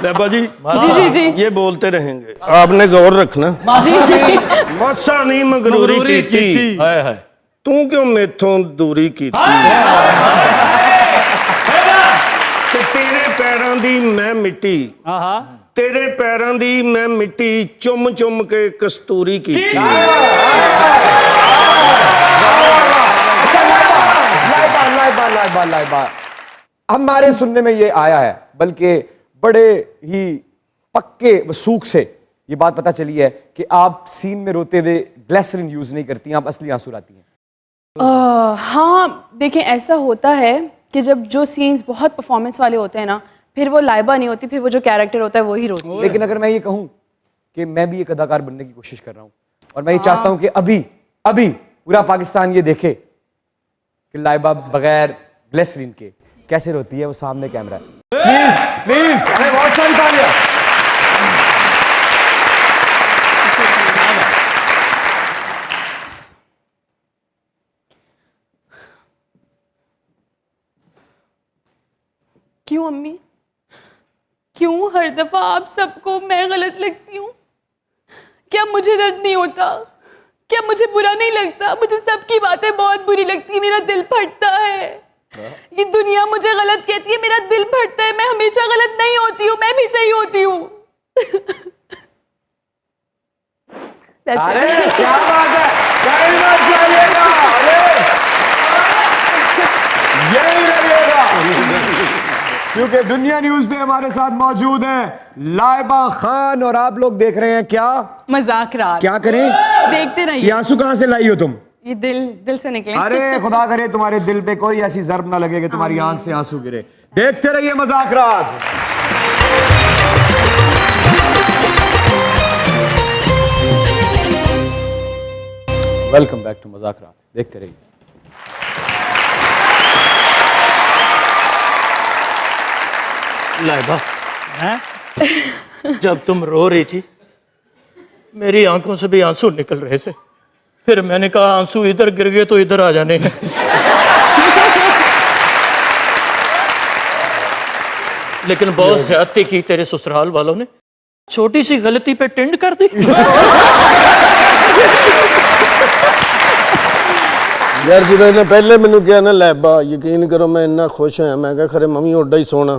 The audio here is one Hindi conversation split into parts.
लैबा जी जी जी ये बोलते रहेंगे, आपने गौर रखना। मासा नहीं मगरूरी की हाय हाय तू क्यों मेथों दूरी की तेरे पैरों दी मैं मिट्टी तेरे पैरों दी मैं मिट्टी चुम चुम के कस्तूरी की। लाइबा हमारे सुनने में ये आया है, बल्कि बड़े ही पक्के वसूख से ये बात पता चली है कि आप सीन में रोते हुए ग्लिसरीन यूज नहीं करती, आप असली आंसू लाती हैं। हाँ देखें, ऐसा होता है कि जब जो सीन्स बहुत परफॉर्मेंस वाले होते हैं ना, फिर वो लाइबा नहीं होती, फिर वो जो कैरेक्टर होता है वही रोती है। लेकिन अगर मैं ये कहूं कि मैं भी एक अदाकार बनने की कोशिश कर रहा हूं और मैं ये चाहता हूं कि अभी अभी पूरा पाकिस्तान ये देखे कि लाइबा बगैर ग्लिसरीन के कैसे रोती है, वो सामने कैमरा है। प्लीज प्लीज, हमें बहुत सारी तालियां। क्यों अम्मी, क्यों हर दफा आप सबको मैं गलत लगती हूँ? क्या मुझे दर्द नहीं होता? क्या मुझे बुरा नहीं लगता? मुझे सबकी बातें बहुत बुरी लगती है, मेरा दिल फटता है। ये दुनिया मुझे गलत कहती है, मेरा दिल फटता है। मैं हमेशा गलत नहीं होती हूँ, मैं भी सही होती हूँ। अरे क्या बात है, यही बात चाहिएगा, अरे यही रहिएगा, क्योंकि दुनिया न्यूज पे हमारे साथ मौजूद हैं लाइबा खान और आप लोग देख रहे हैं क्या मजाक रात। क्या करें, देखते ये रहिए। आंसू कहां से लाई हो तुम? ये दिल से निकले। अरे खुदा करे तुम्हारे दिल पे कोई ऐसी जर्ब ना लगे कि तुम्हारी आंख से आंसू गिरे। देखते रहिए मजाक रात। वेलकम बैक टू मजाक रात, देखते रहिए। लाइबा, जब तुम रो रही थी मेरी आंखों से भी आंसू निकल रहे थे, फिर मैंने कहा आंसू इधर गिर गए तो इधर आ जाने। लेकिन बहुत ज्यादती की तेरे ससुराल वालों ने, छोटी सी गलती पे टेंड कर दी। यार जिदा ने पहले मैनू कहा ना लैबा, यकीन करो मैं इन्ना खुश होया, मैं कहा खरे मम्मी ओडा ही सोना।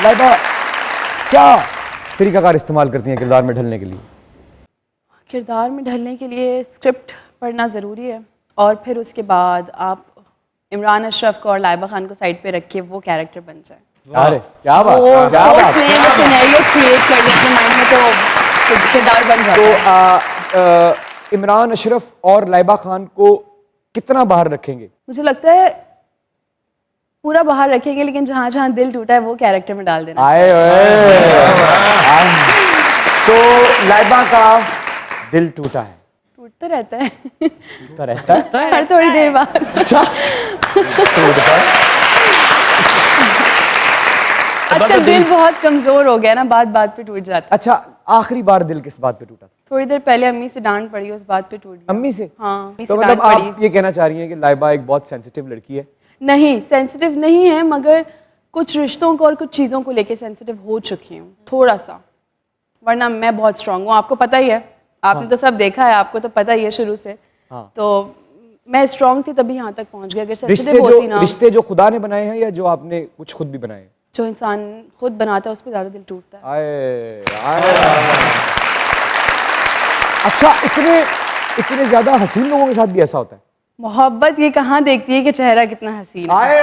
लाइबा क्या तरीकाकार इस्तेमाल करती हैं किरदार में ढलने के लिए? किरदार में ढलने के लिए स्क्रिप्ट पढ़ना ज़रूरी है, और फिर उसके बाद आप इमरान अशरफ को और लाइबा खान को साइड पे रख के वो कैरेक्टर बन जाए। अरे क्या बात, वो क्या बात। सोच लें, वो सिनेरियोस क्रिएट कर लें अपने माइंड में, तो किरदार बन जाता है। इमरान अशरफ और लाइबा खान को कितना बाहर रखेंगे? मुझे लगता है पूरा बाहर रखेंगे, लेकिन जहाँ जहाँ दिल टूटा है वो कैरेक्टर में डाल देना। आए तो लाइबा का दिल टूटा है, टूटता रहता है टूटता रहता है हर थोड़ी देर बाद। अच्छा आजकल दिल बहुत कमजोर हो गया ना, बात बात पे टूट जाता है। अच्छा, आखिरी बार दिल किस बात पे टूटा था? थोड़ी देर पहले अम्मी से डांट पड़ी, उस बात पे टूट गया। अम्मी से? हाँ, अम्मी तो से मतलब डांट आप पड़ी। ये कहना चाह रही हैं कि लाइबा एक बहुत सेंसिटिव लड़की है? नहीं, सेंसिटिव नहीं है, मगर कुछ रिश्तों को और कुछ चीज़ों को लेके सेंसिटिव हो चुकी हूँ थोड़ा सा, वरना मैं बहुत स्ट्रांग हूँ। आपको पता ही है, आपने तो सब देखा है, आपको तो पता ही है शुरू से। तो मैं स्ट्रांग थी तभी यहाँ तक पहुँच गई। अगर सेंसिटिव होती ना। रिश्ते जो खुदा ने बनाए हैं या जो आपने कुछ खुद भी बनाए हैं? जो इंसान खुद बनाता है उस पर ज़्यादा दिल टूटता है। अच्छा, इतने ज्यादा हसीन लोगों के साथ भी ऐसा होता है? मोहब्बत ये कहाँ देखती है कि चेहरा कितना हसीन है।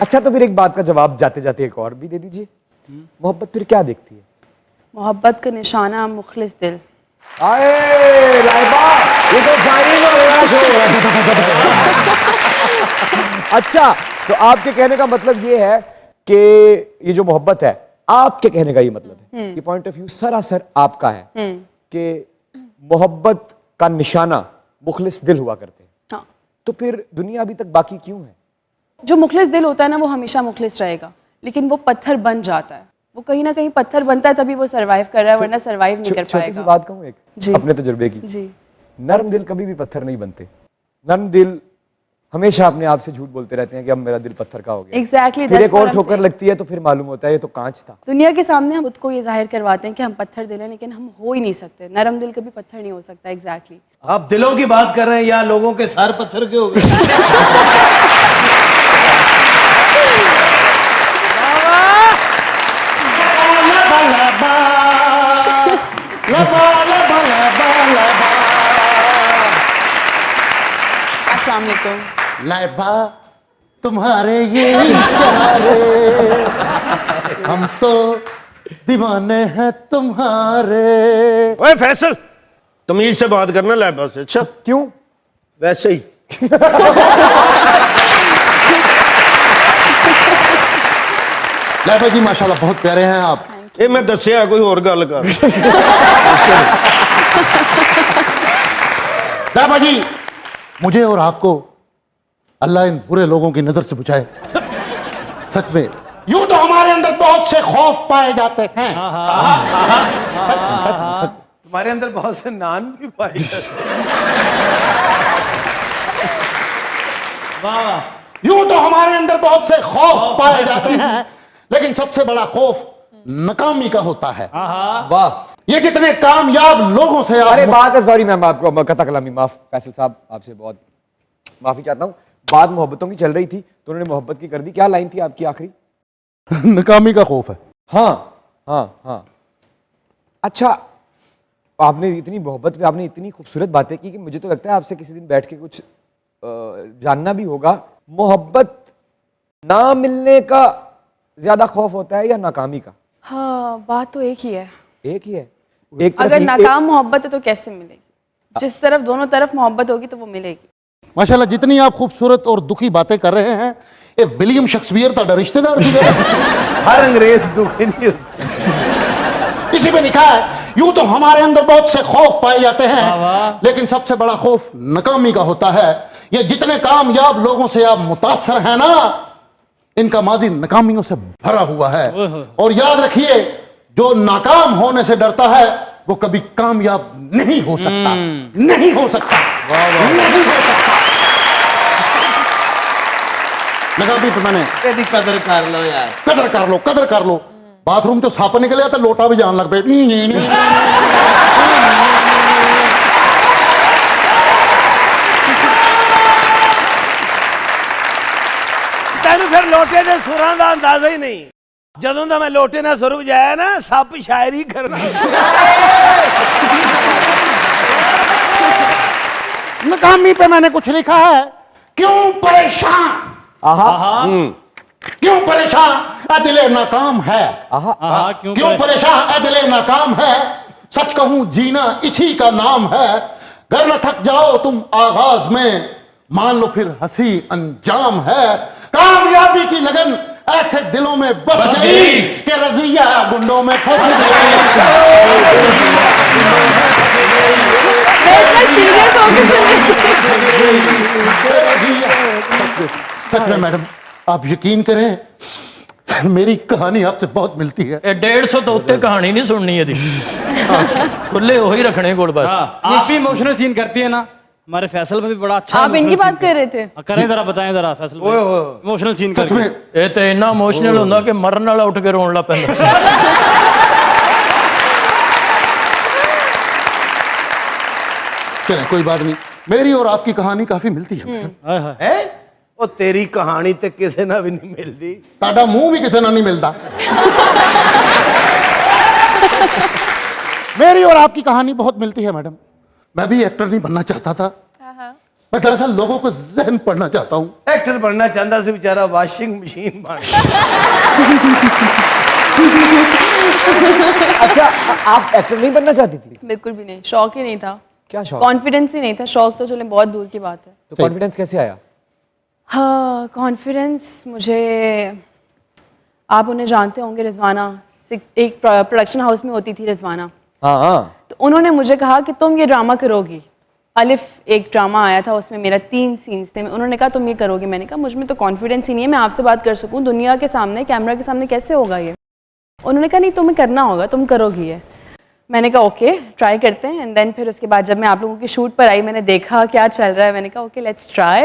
अच्छा, तो फिर एक बात का जवाब जाते जाते एक और भी दे दीजिए। मोहब्बत फिर क्या देखती है? मोहब्बत का निशाना मुखलिस दिल। लाइबा, ये तो फायरिंग हो रहा शो। अच्छा, तो आपके कहने का मतलब ये है कि ये जो मोहब्बत है, आपके कहने का ये मतलब है, ये पॉइंट ऑफ व्यू सरासर आपका है कि मोहब्बत का निशाना मुखलिस दिल हुआ करते हैं। हाँ। तो फिर दुनिया अभी तक बाकी क्यों है? जो मुखलिस दिल होता है ना, वो हमेशा मुखलिस रहेगा, लेकिन वो पत्थर बन जाता है। वो कहीं ना कहीं पत्थर बनता है तभी वो सरवाइव कर रहा है, वरना सरवाइव नहीं कर छोटी सी पाएगा। बात कहूँ एक जी। अपने तजुर्बे की। जी। नरम दिल कभी भी पत्थर नहीं बनते। नर्म दिल हमेशा अपने आप से झूठ बोलते रहते हैं कि अब मेरा दिल पत्थर का हो गया। Exactly, फिर that's एक और what I'm ठोकर saying. लगती है तो फिर मालूम होता है ये तो कांच था। दुनिया के सामने हम खुद को ये जाहिर करवाते हैं कि हम पत्थर दिल हैं, लेकिन हम हो ही नहीं सकते। नरम दिल कभी पत्थर नहीं हो सकता। एग्जैक्टली आप दिलों की बात कर रहे हैं, यहाँ लोगों के सर पत्थर के हो गए। अस्सलाम वालेकुम। लैबा तुम्हारे ये इशारे, हम तो दीवाने हैं तुम्हारे। ओए फैसल, तमीज से बात करना लैबा से। अच्छा क्यों? वैसे ही लैबा जी माशाल्लाह बहुत प्यारे हैं आप। ये मैं दसिया कोई और गल कर। लैबा जी मुझे और आपको अल्लाह इन बुरे लोगों की नजर से बचाए। सच में यूं तो हमारे अंदर बहुत से खौफ पाए जाते हैं। तुम्हारे अंदर बहुत से नान भी पाए जाते हैं। यूं तो हमारे अंदर बहुत से खौफ पाए जाते हैं, लेकिन सबसे बड़ा खौफ नाकामी का होता है। वाह, ये जितने कामयाब लोगों से अरे आप बात है, सॉरी मैम, आपको कथा कलामी माफ। फैसल साहब आपसे बहुत माफी चाहता हूँ। बात मोहब्बतों की चल रही थी तो उन्होंने मोहब्बत की कर दी। क्या लाइन थी आपकी आखिरी? नाकामी का खौफ है। हाँ हाँ हाँ। अच्छा, आपने इतनी मोहब्बत पे आपने इतनी खूबसूरत बातें की कि मुझे तो लगता है आपसे किसी दिन बैठ के कुछ जानना भी होगा। मोहब्बत ना मिलने का ज्यादा खौफ होता है या नाकामी का? हाँ, बात तो एक ही है। एक ही है। एक तरफ अगर ये- नाकाम मोहब्बत है तो कैसे मिलेगी? जिस तरफ दोनों तरफ मोहब्बत होगी तो वो मिलेगी। माशाल्लाह जितनी आप खूबसूरत और दुखी बातें कर रहे हैं, ये विलियम शेक्सपियर का रिश्तेदार थी। हर अंग्रेज दुखी नहीं होता। इसी पे लिखा है यूं तो हमारे अंदर बहुत से खौफ पाए जाते हैं, लेकिन सबसे बड़ा खौफ नाकामी का होता है। ये जितने कामयाब लोगों से आप मुतासर हैं ना, इनका माजी नाकामियों से भरा हुआ है। और याद रखिए, जो नाकाम होने से डरता है वो कभी कामयाब नहीं हो सकता। नहीं हो सकता, नहीं हो सकता। नाकामी पे मैंने यदि कदर कर लो यार। कदर कर लो, कदर कर लो। बाथरूम तो साप निकले तो लोटा भी जान लग पे। ਤੈਨੂੰ ਫਿਰ ਲੋਟੇ ਦੇ ਸੁਰਾਂ ਦਾ ਅੰਦਾਜ਼ਾ ਹੀ ਨਹੀਂ। ਜਦੋਂ ਦਾ ਮੈਂ ਲੋਟੇ ਨਾਲ ਸੁਰ ਵਜਾਇਆ ਨਾ, ਸੱਪ ਸ਼ਾਇਰੀ ਕਰਨਾ। नाकामी पे मैंने कुछ लिखा है, क्यों परेशान, क्यों परेशान ऐ दिले नाकाम है। क्यों परेशान ऐ दिले नाकाम है, सच कहूं जीना इसी का नाम है। घर न थक जाओ तुम आगाज में, मान लो फिर हंसी अंजाम है। कामयाबी की लगन ऐसे दिलों में बस गई कि रजिया गुंडों में फंस सीरियस हो सच में मैडम आप यकीन करें, मेरी कहानी आपसे बहुत मिलती है। 150 तो उत्ते कहानी नहीं सुननी है खुले हो ही रखने कोल बस। आप भी इमोशनल सीन करती है ना, हमारे फैसल में भी बड़ा अच्छा आप इनकी बात कर रहे थे। करें जरा, बताएं जरा फैसल इमोशनल सीन सच करके। में ये तो इन्ना इमोशनल होंदा कि मरन वाला उठ के रोन लग पैंदा। चलें कोई बात नहीं, मेरी और आपकी कहानी काफी मिलती है मैडम। हाय हाय। ਹੈ ਉਹ ਤੇਰੀ ਕਹਾਣੀ ਤੇ ਕਿਸੇ ਨਾਲ ਵੀ ਨਹੀਂ ਮਿਲਦੀ। ताड़ा मुंह भी किसी ना नहीं मिलता। मेरी और आपकी कहानी बहुत मिलती है मैडम। मैं भी एक्टर नहीं बनना चाहता था, मैं दरअसल लोगों को जहन पढ़ना चाहता हूँ। ਐਕਟਰ ਬਣਨਾ ਚਾਹੁੰਦਾ ਸੀ ਵਿਚਾਰਾ, ਵਾਸ਼ਿੰਗ ਮਸ਼ੀਨ ਬਣ अच्छा, आप एक्टर नहीं बनना चाहती थी? बिल्कुल भी नहीं, शौक ही नहीं था। क्या शौक? कॉन्फिडेंस ही नहीं था। शौक तो चले बहुत दूर की बात है। तो कॉन्फिडेंस कैसे आया? हाँ, कॉन्फिडेंस मुझे, आप उन्हें जानते होंगे, रिजवाना, एक प्रोडक्शन हाउस में होती थी रिजवाना। हाँ हाँ। तो उन्होंने मुझे कहा कि तुम ये ड्रामा करोगी। अलिफ एक ड्रामा आया था, उसमें मेरा 3 सीन्स थे। उन्होंने कहा तुम ये करोगी। मैंने कहा मुझ में तो कॉन्फिडेंस ही नहीं है, मैं आपसे बात कर सकूं दुनिया के सामने, कैमरा के सामने कैसे होगा ये। उन्होंने कहा नहीं, तुम्हें करना होगा, तुम करोगी ये। मैंने कहा ओके ट्राई करते हैं, एंड देन फिर उसके बाद जब मैं आप लोगों के शूट पर आई मैंने देखा क्या चल रहा है, मैंने कहा ओके लेट्स ट्राई।